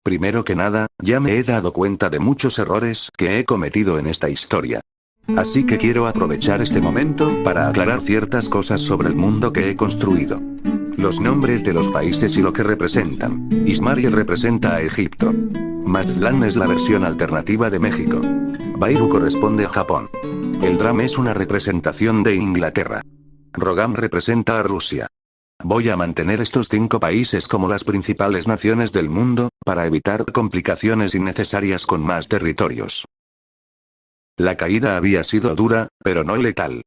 Primero que nada, ya me he dado cuenta de muchos errores que he cometido en esta historia. Así que quiero aprovechar este momento para aclarar ciertas cosas sobre el mundo que he construido. Los nombres de los países y lo que representan. Ismarie representa a Egipto. Maztlán es la versión alternativa de México. Bairu corresponde a Japón. El Dram es una representación de Inglaterra. Rogam representa a Rusia. Voy a mantener estos 5 países como las principales naciones del mundo, para evitar complicaciones innecesarias con más territorios. La caída había sido dura, pero no letal.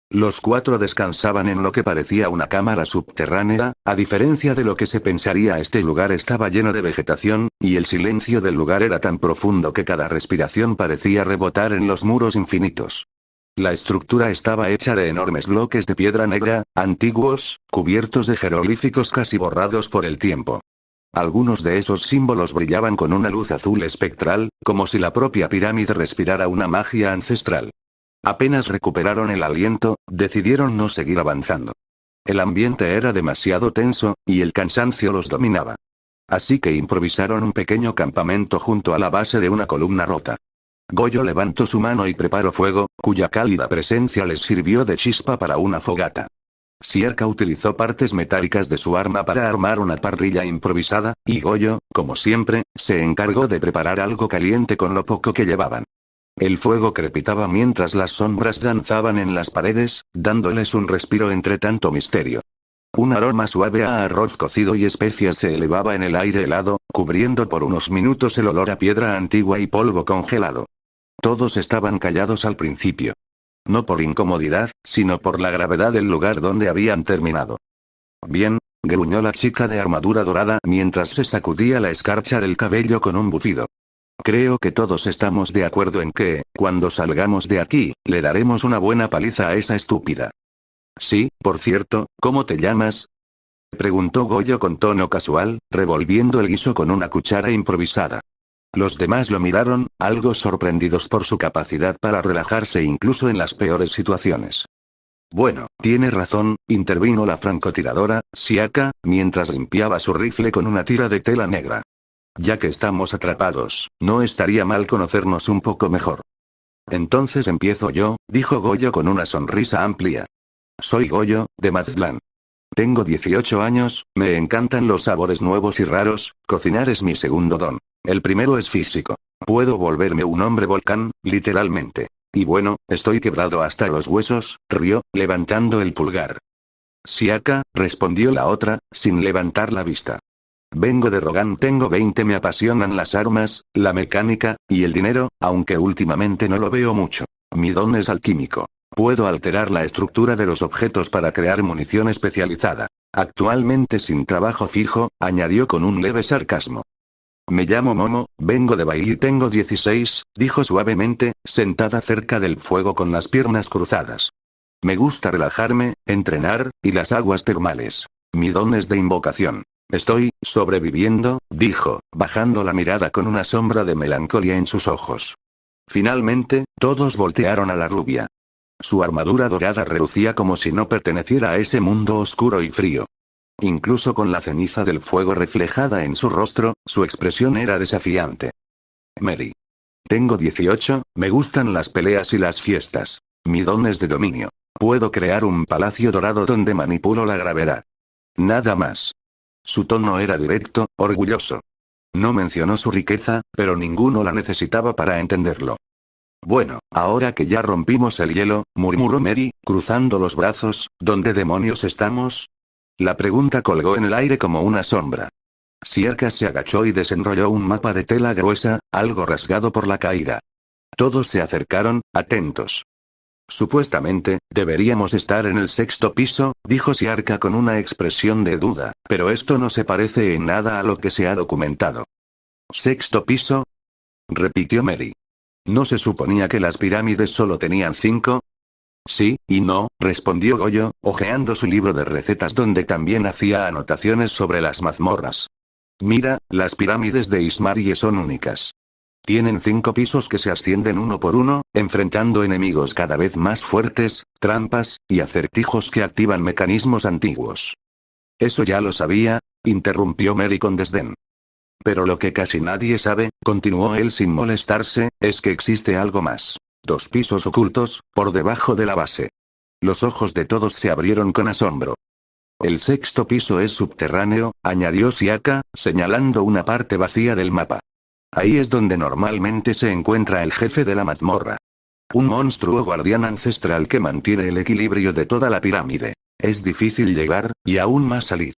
Los 4 descansaban en lo que parecía una cámara subterránea, a diferencia de lo que se pensaría. Este lugar estaba lleno de vegetación, y el silencio del lugar era tan profundo que cada respiración parecía rebotar en los muros infinitos. La estructura estaba hecha de enormes bloques de piedra negra, antiguos, cubiertos de jeroglíficos casi borrados por el tiempo. Algunos de esos símbolos brillaban con una luz azul espectral, como si la propia pirámide respirara una magia ancestral. Apenas recuperaron el aliento, decidieron no seguir avanzando. El ambiente era demasiado tenso, y el cansancio los dominaba. Así que improvisaron un pequeño campamento junto a la base de una columna rota. Goyo levantó su mano y preparó fuego, cuya cálida presencia les sirvió de chispa para una fogata. Siarka utilizó partes metálicas de su arma para armar una parrilla improvisada, y Goyo, como siempre, se encargó de preparar algo caliente con lo poco que llevaban. El fuego crepitaba mientras las sombras danzaban en las paredes, dándoles un respiro entre tanto misterio. Un aroma suave a arroz cocido y especias se elevaba en el aire helado, cubriendo por unos minutos el olor a piedra antigua y polvo congelado. Todos estaban callados al principio. No por incomodidad, sino por la gravedad del lugar donde habían terminado. Bien, gruñó la chica de armadura dorada mientras se sacudía la escarcha del cabello con un bufido. Creo que todos estamos de acuerdo en que, cuando salgamos de aquí, le daremos una buena paliza a esa estúpida. Sí, por cierto, ¿cómo te llamas? Preguntó Goyo con tono casual, revolviendo el guiso con una cuchara improvisada. Los demás lo miraron, algo sorprendidos por su capacidad para relajarse incluso en las peores situaciones. Bueno, tiene razón, intervino la francotiradora, Siaka, mientras limpiaba su rifle con una tira de tela negra. Ya que estamos atrapados, no estaría mal conocernos un poco mejor. Entonces empiezo yo, dijo Goyo con una sonrisa amplia. Soy Goyo, de Maztlán. Tengo 18 años, me encantan los sabores nuevos y raros, cocinar es mi segundo don. El primero es físico. Puedo volverme un hombre volcán, literalmente. Y bueno, estoy quebrado hasta los huesos, rió, levantando el pulgar. Siaka, respondió la otra, sin levantar la vista. Vengo de Rogan, tengo 20, me apasionan las armas, la mecánica, y el dinero, aunque últimamente no lo veo mucho. Mi don es alquímico. Puedo alterar la estructura de los objetos para crear munición especializada. Actualmente sin trabajo fijo, añadió con un leve sarcasmo. Me llamo Momo, vengo de Bahía y tengo 16, dijo suavemente, sentada cerca del fuego con las piernas cruzadas. Me gusta relajarme, entrenar, y las aguas termales. Mi don es de invocación. Estoy sobreviviendo, dijo, bajando la mirada con una sombra de melancolía en sus ojos. Finalmente, todos voltearon a la rubia. Su armadura dorada relucía como si no perteneciera a ese mundo oscuro y frío. Incluso con la ceniza del fuego reflejada en su rostro, su expresión era desafiante. Mary. Tengo 18, me gustan las peleas y las fiestas. Mi don es de dominio. Puedo crear un palacio dorado donde manipulo la gravedad. Nada más. Su tono era directo, orgulloso. No mencionó su riqueza, pero ninguno la necesitaba para entenderlo. Bueno, ahora que ya rompimos el hielo, murmuró Mary, cruzando los brazos, ¿dónde demonios estamos? La pregunta colgó en el aire como una sombra. Siarka se agachó y desenrolló un mapa de tela gruesa, algo rasgado por la caída. Todos se acercaron, atentos. Supuestamente, deberíamos estar en el 6º piso, dijo Siarka con una expresión de duda, pero esto no se parece en nada a lo que se ha documentado. ¿6º piso? Repitió Mary. ¿No se suponía que las pirámides solo tenían 5? Sí, y no, respondió Goyo, hojeando su libro de recetas donde también hacía anotaciones sobre las mazmorras. Mira, las pirámides de Ismarie son únicas. Tienen 5 pisos que se ascienden uno por uno, enfrentando enemigos cada vez más fuertes, trampas, y acertijos que activan mecanismos antiguos. Eso ya lo sabía, interrumpió Mary con desdén. Pero lo que casi nadie sabe, continuó él sin molestarse, es que existe algo más. 2 pisos ocultos, por debajo de la base. Los ojos de todos se abrieron con asombro. El 6.º piso es subterráneo, añadió Siaka, señalando una parte vacía del mapa. Ahí es donde normalmente se encuentra el jefe de la mazmorra. Un monstruo guardián ancestral que mantiene el equilibrio de toda la pirámide. Es difícil llegar, y aún más salir.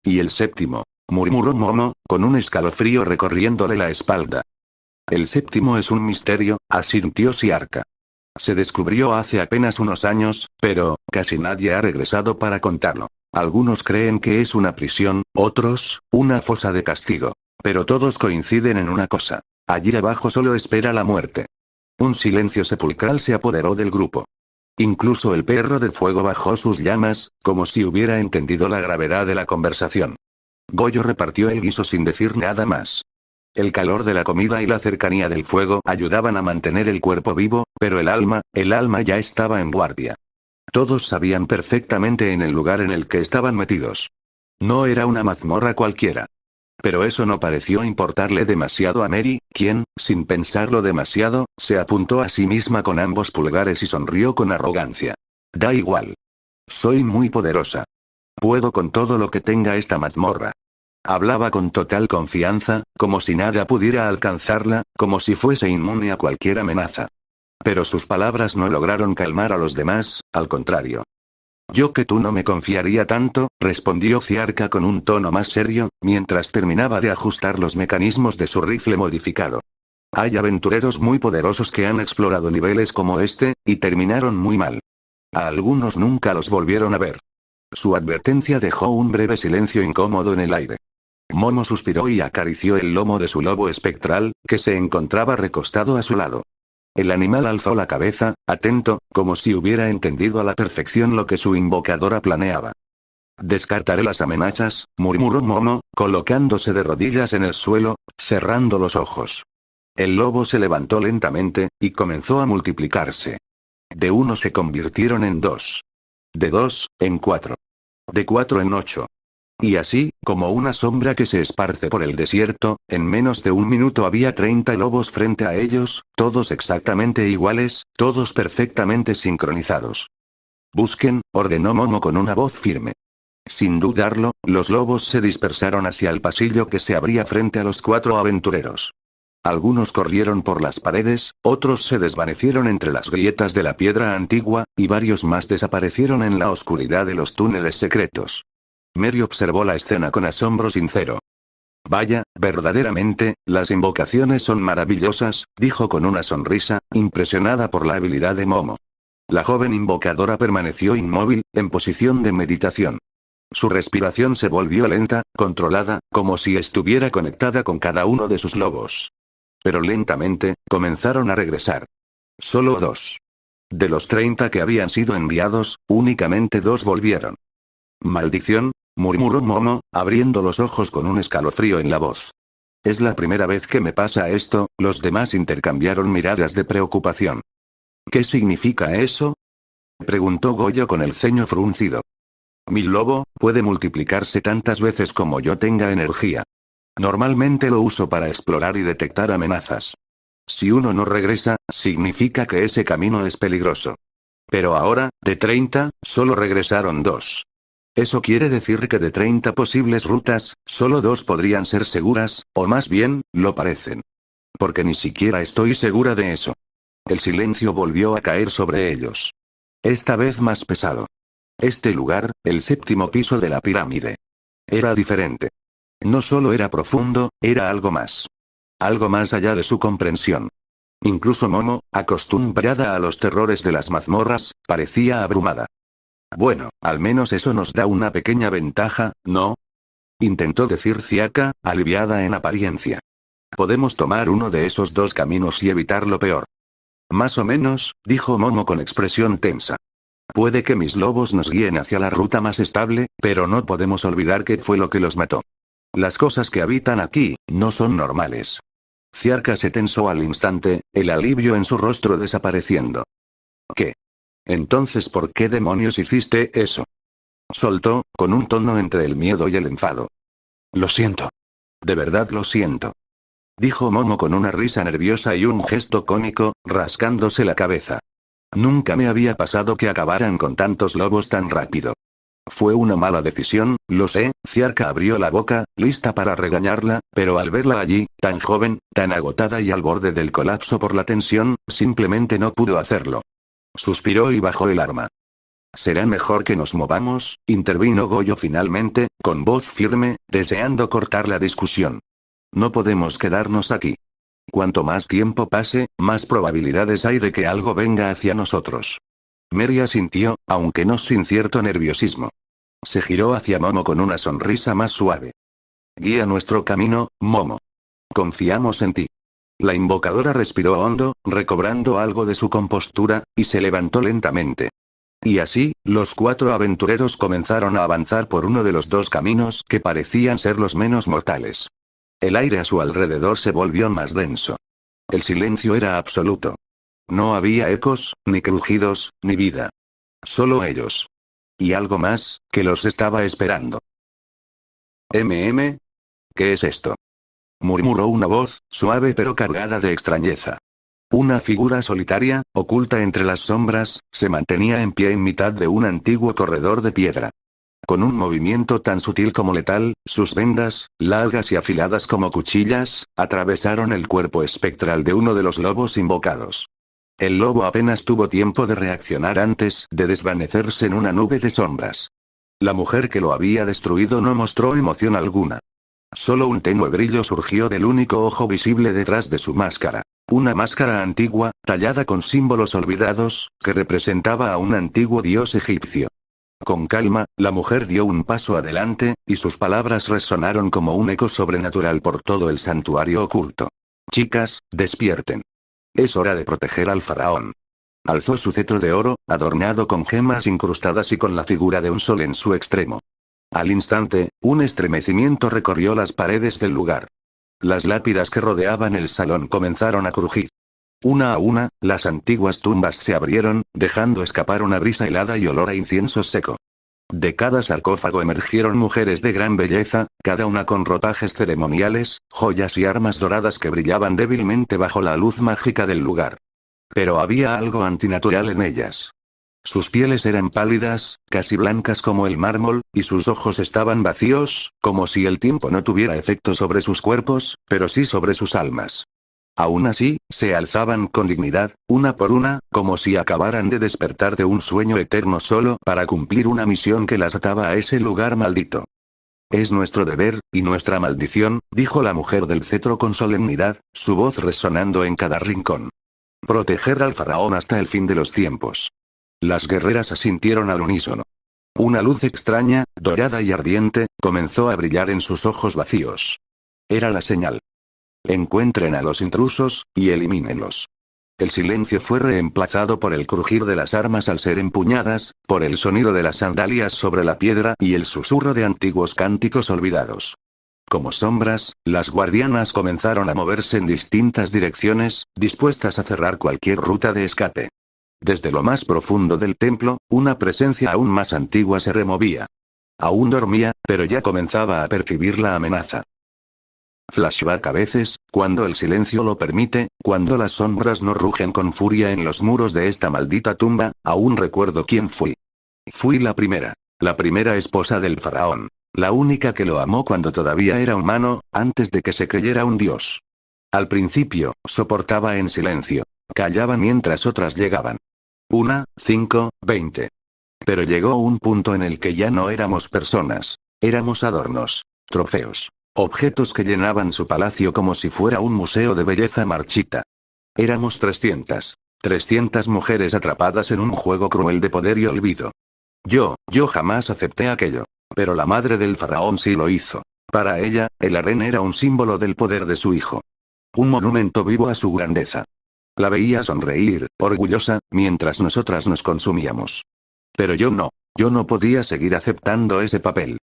Y el 7.º, murmuró Momo, con un escalofrío recorriéndole la espalda. El 7.º es un misterio, asintió Siaka. Se descubrió hace apenas unos años, pero casi nadie ha regresado para contarlo. Algunos creen que es una prisión, otros, una fosa de castigo. Pero todos coinciden en una cosa. Allí abajo solo espera la muerte. Un silencio sepulcral se apoderó del grupo. Incluso el perro de fuego bajó sus llamas, como si hubiera entendido la gravedad de la conversación. Goyo repartió el guiso sin decir nada más. El calor de la comida y la cercanía del fuego ayudaban a mantener el cuerpo vivo, pero el alma ya estaba en guardia. Todos sabían perfectamente en el lugar en el que estaban metidos. No era una mazmorra cualquiera. Pero eso no pareció importarle demasiado a Mary, quien, sin pensarlo demasiado, se apuntó a sí misma con ambos pulgares y sonrió con arrogancia. Da igual. Soy muy poderosa. Puedo con todo lo que tenga esta mazmorra. Hablaba con total confianza, como si nada pudiera alcanzarla, como si fuese inmune a cualquier amenaza. Pero sus palabras no lograron calmar a los demás, al contrario. Yo que tú no me confiaría tanto, respondió Siaka con un tono más serio, mientras terminaba de ajustar los mecanismos de su rifle modificado. Hay aventureros muy poderosos que han explorado niveles como este, y terminaron muy mal. A algunos nunca los volvieron a ver. Su advertencia dejó un breve silencio incómodo en el aire. Momo suspiró y acarició el lomo de su lobo espectral, que se encontraba recostado a su lado. El animal alzó la cabeza, atento, como si hubiera entendido a la perfección lo que su invocadora planeaba. Descartaré las amenazas, murmuró Momo, colocándose de rodillas en el suelo, cerrando los ojos. El lobo se levantó lentamente, y comenzó a multiplicarse. De 1 se convirtieron en 2. De 2, en 4. De 4 en 8. Y así, como una sombra que se esparce por el desierto, en menos de un minuto había 30 lobos frente a ellos, todos exactamente iguales, todos perfectamente sincronizados. Busquen, ordenó Momo con una voz firme. Sin dudarlo, los lobos se dispersaron hacia el pasillo que se abría frente a los 4 aventureros. Algunos corrieron por las paredes, otros se desvanecieron entre las grietas de la piedra antigua, y varios más desaparecieron en la oscuridad de los túneles secretos. Mary observó la escena con asombro sincero. Vaya, verdaderamente, las invocaciones son maravillosas, dijo con una sonrisa, impresionada por la habilidad de Momo. La joven invocadora permaneció inmóvil, en posición de meditación. Su respiración se volvió lenta, controlada, como si estuviera conectada con cada uno de sus lobos. Pero lentamente, comenzaron a regresar. Solo 2. De los 30 que habían sido enviados, únicamente 2 volvieron. Maldición, murmuró Momo, abriendo los ojos con un escalofrío en la voz. Es la primera vez que me pasa esto. Los demás intercambiaron miradas de preocupación. ¿Qué significa eso?, preguntó Goyo con el ceño fruncido. Mi lobo puede multiplicarse tantas veces como yo tenga energía. Normalmente lo uso para explorar y detectar amenazas. Si uno no regresa, significa que ese camino es peligroso. Pero ahora, de 30, solo regresaron 2. Eso quiere decir que de 30 posibles rutas, solo 2 podrían ser seguras, o más bien, lo parecen. Porque ni siquiera estoy segura de eso. El silencio volvió a caer sobre ellos. Esta vez más pesado. Este lugar, el 7.º piso de la pirámide. Era diferente. No solo era profundo, era algo más. Algo más allá de su comprensión. Incluso Momo, acostumbrada a los terrores de las mazmorras, parecía abrumada. Bueno, al menos eso nos da una pequeña ventaja, ¿no?, intentó decir Siaka, aliviada en apariencia. Podemos tomar uno de esos 2 caminos y evitar lo peor. Más o menos, dijo Momo con expresión tensa. Puede que mis lobos nos guíen hacia la ruta más estable, pero no podemos olvidar qué fue lo que los mató. Las cosas que habitan aquí, no son normales. Siaka se tensó al instante, el alivio en su rostro desapareciendo. ¿Qué? Entonces, ¿por qué demonios hiciste eso?, soltó, con un tono entre el miedo y el enfado. Lo siento. De verdad lo siento. Dijo Momo con una risa nerviosa y un gesto cómico, rascándose la cabeza. Nunca me había pasado que acabaran con tantos lobos tan rápido. Fue una mala decisión, lo sé. Ciarca abrió la boca, lista para regañarla, pero al verla allí, tan joven, tan agotada y al borde del colapso por la tensión, simplemente no pudo hacerlo. Suspiró y bajó el arma. Será mejor que nos movamos, intervino Goyo finalmente, con voz firme, deseando cortar la discusión. No podemos quedarnos aquí. Cuanto más tiempo pase, más probabilidades hay de que algo venga hacia nosotros. Mary asintió, aunque no sin cierto nerviosismo. Se giró hacia Momo con una sonrisa más suave. Guía nuestro camino, Momo. Confiamos en ti. La invocadora respiró hondo, recobrando algo de su compostura, y se levantó lentamente. Y así, los 4 aventureros comenzaron a avanzar por uno de los 2 caminos que parecían ser los menos mortales. El aire a su alrededor se volvió más denso. El silencio era absoluto. No había ecos, ni crujidos, ni vida. Solo ellos. Y algo más, que los estaba esperando. ¿Qué es esto? Murmuró una voz, suave pero cargada de extrañeza. Una figura solitaria, oculta entre las sombras, se mantenía en pie en mitad de un antiguo corredor de piedra. Con un movimiento tan sutil como letal, sus vendas, largas y afiladas como cuchillas, atravesaron el cuerpo espectral de uno de los lobos invocados. El lobo apenas tuvo tiempo de reaccionar antes de desvanecerse en una nube de sombras. La mujer que lo había destruido no mostró emoción alguna. Solo un tenue brillo surgió del único ojo visible detrás de su máscara. Una máscara antigua, tallada con símbolos olvidados, que representaba a un antiguo dios egipcio. Con calma, la mujer dio un paso adelante, y sus palabras resonaron como un eco sobrenatural por todo el santuario oculto. Chicas, despierten. Es hora de proteger al faraón. Alzó su cetro de oro, adornado con gemas incrustadas y con la figura de un sol en su extremo. Al instante, un estremecimiento recorrió las paredes del lugar. Las lápidas que rodeaban el salón comenzaron a crujir. Una a una, las antiguas tumbas se abrieron, dejando escapar una brisa helada y olor a incienso seco. De cada sarcófago emergieron mujeres de gran belleza, cada una con ropajes ceremoniales, joyas y armas doradas que brillaban débilmente bajo la luz mágica del lugar. Pero había algo antinatural en ellas. Sus pieles eran pálidas, casi blancas como el mármol, y sus ojos estaban vacíos, como si el tiempo no tuviera efecto sobre sus cuerpos, pero sí sobre sus almas. Aún así, se alzaban con dignidad, una por una, como si acabaran de despertar de un sueño eterno solo para cumplir una misión que las ataba a ese lugar maldito. Es nuestro deber, y nuestra maldición, dijo la mujer del cetro con solemnidad, su voz resonando en cada rincón. Proteger al faraón hasta el fin de los tiempos. Las guerreras asintieron al unísono. Una luz extraña, dorada y ardiente, comenzó a brillar en sus ojos vacíos. Era la señal. Encuentren a los intrusos, y elimínenlos. El silencio fue reemplazado por el crujir de las armas al ser empuñadas, por el sonido de las sandalias sobre la piedra y el susurro de antiguos cánticos olvidados. Como sombras, las guardianas comenzaron a moverse en distintas direcciones, dispuestas a cerrar cualquier ruta de escape. Desde lo más profundo del templo, una presencia aún más antigua se removía. Aún dormía, pero ya comenzaba a percibir la amenaza. Flashback a veces, cuando el silencio lo permite, cuando las sombras no rugen con furia en los muros de esta maldita tumba, aún recuerdo quién fui. Fui la primera esposa del faraón. La única que lo amó cuando todavía era humano, antes de que se creyera un dios. Al principio, soportaba en silencio. Callaba mientras otras llegaban. 1, 5, 20. Pero llegó un punto en el que ya no éramos personas. Éramos adornos. Trofeos. Objetos que llenaban su palacio como si fuera un museo de belleza marchita. Éramos 300 mujeres atrapadas en un juego cruel de poder y olvido. Yo jamás acepté aquello. Pero la madre del faraón sí lo hizo. Para ella, el harén era un símbolo del poder de su hijo. Un monumento vivo a su grandeza. La veía sonreír, orgullosa, mientras nosotras nos consumíamos. Pero yo no podía seguir aceptando ese papel.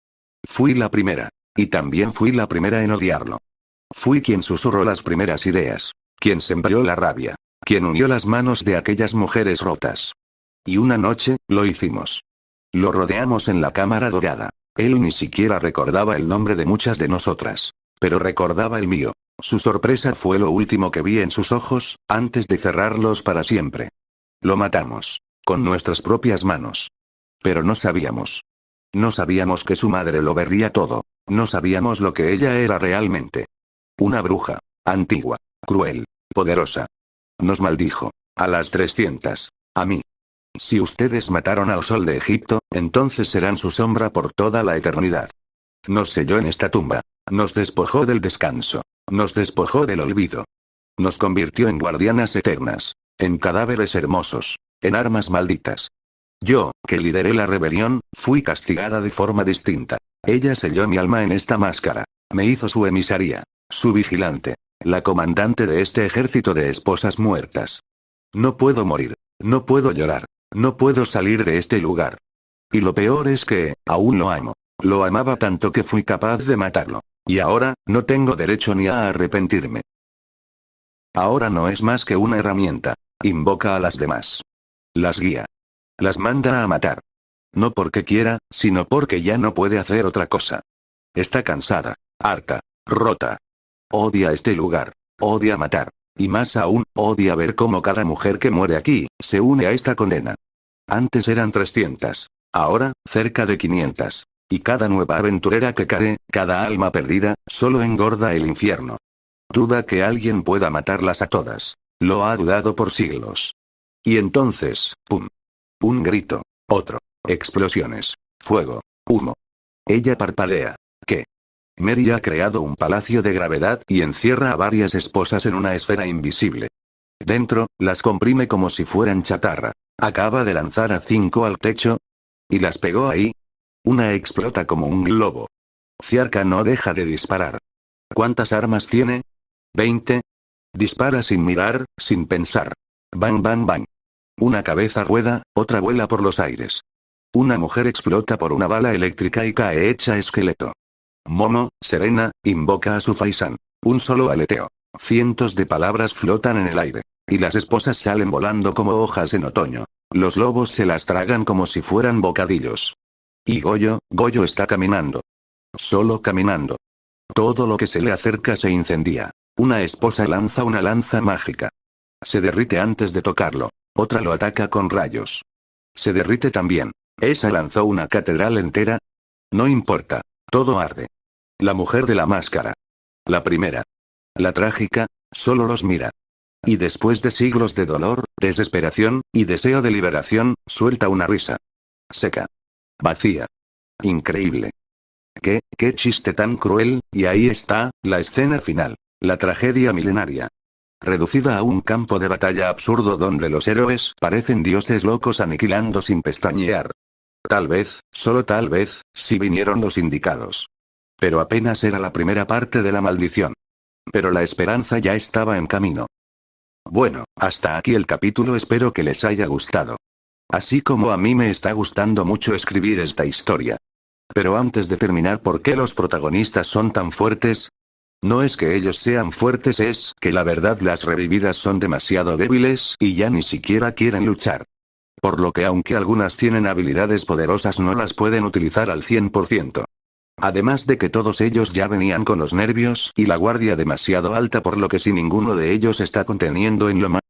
Fui la primera. Y también fui la primera en odiarlo. Fui quien susurró las primeras ideas. Quien sembró la rabia. Quien unió las manos de aquellas mujeres rotas. Y una noche, lo hicimos. Lo rodeamos en la cámara dorada. Él ni siquiera recordaba el nombre de muchas de nosotras. pero recordaba el mío. Su sorpresa fue lo último que vi en sus ojos, antes de cerrarlos para siempre. Lo matamos. Con nuestras propias manos. Pero no sabíamos. No sabíamos que su madre lo vería todo. No sabíamos lo que ella era realmente. Una bruja. Antigua. Cruel. Poderosa. Nos maldijo. A las 300. A mí. Si ustedes mataron al sol de Egipto, entonces serán su sombra por toda la eternidad. Nos selló en esta tumba. Nos despojó del descanso. Nos despojó del olvido. Nos convirtió en guardianas eternas. En cadáveres hermosos. En armas malditas. Yo, que lideré la rebelión, fui castigada de forma distinta. Ella selló mi alma en esta máscara. Me hizo su emisaria. Su vigilante. La comandante de este ejército de esposas muertas. No puedo morir. No puedo llorar. No puedo salir de este lugar. Y lo peor es que, aún lo amo. Lo amaba tanto que fui capaz de matarlo. Y ahora, no tengo derecho ni a arrepentirme. Ahora no es más que una herramienta. Invoca a las demás. Las guía. Las manda a matar. No porque quiera, sino porque ya no puede hacer otra cosa. Está cansada. Harta. Rota. Odia este lugar. Odia matar. Y más aún, odia ver cómo cada mujer que muere aquí, se une a esta condena. Antes eran 300. Ahora, cerca de 500. Y cada nueva aventurera que cae, cada alma perdida, solo engorda el infierno. Duda que alguien pueda matarlas a todas. Lo ha dudado por siglos. Y entonces, ¡pum! Un grito. Otro. Explosiones. Fuego. Humo. Ella parpadea. ¿Qué? Mary ha creado un palacio de gravedad y encierra a varias esposas en una esfera invisible. Dentro, las comprime como si fueran chatarra. Acaba de lanzar a 5 al techo. Y las pegó ahí. Una explota como un globo. Ciarca no deja de disparar. ¿Cuántas armas tiene? 20. Dispara sin mirar, sin pensar. Bang bang bang. Una cabeza rueda, otra vuela por los aires. Una mujer explota por una bala eléctrica y cae hecha esqueleto. Momo, serena, invoca a su faisán. Un solo aleteo. Cientos de palabras flotan en el aire. Y las esposas salen volando como hojas en otoño. Los lobos se las tragan como si fueran bocadillos. Y Goyo está caminando. Solo caminando. Todo lo que se le acerca se incendia. Una esposa lanza una lanza mágica. Se derrite antes de tocarlo. Otra lo ataca con rayos. Se derrite también. Esa lanzó una catedral entera. No importa. Todo arde. La mujer de la máscara. La primera. La trágica, solo los mira. Y después de siglos de dolor, desesperación, y deseo de liberación, suelta una risa. Seca. Vacía. Increíble. Qué chiste tan cruel, y ahí está, la escena final. La tragedia milenaria. Reducida a un campo de batalla absurdo donde los héroes parecen dioses locos aniquilando sin pestañear. Tal vez, solo tal vez, si vinieron los indicados. Pero apenas era la primera parte de la maldición. Pero la esperanza ya estaba en camino. Bueno, hasta aquí el capítulo, espero que les haya gustado. Así como a mí me está gustando mucho escribir esta historia. Pero antes de terminar, ¿por qué los protagonistas son tan fuertes? No es que ellos sean fuertes, es que la verdad las revividas son demasiado débiles y ya ni siquiera quieren luchar. Por lo que aunque algunas tienen habilidades poderosas no las pueden utilizar al 100%. Además de que todos ellos ya venían con los nervios y la guardia demasiado alta, por lo que si ninguno de ellos está conteniendo en lo más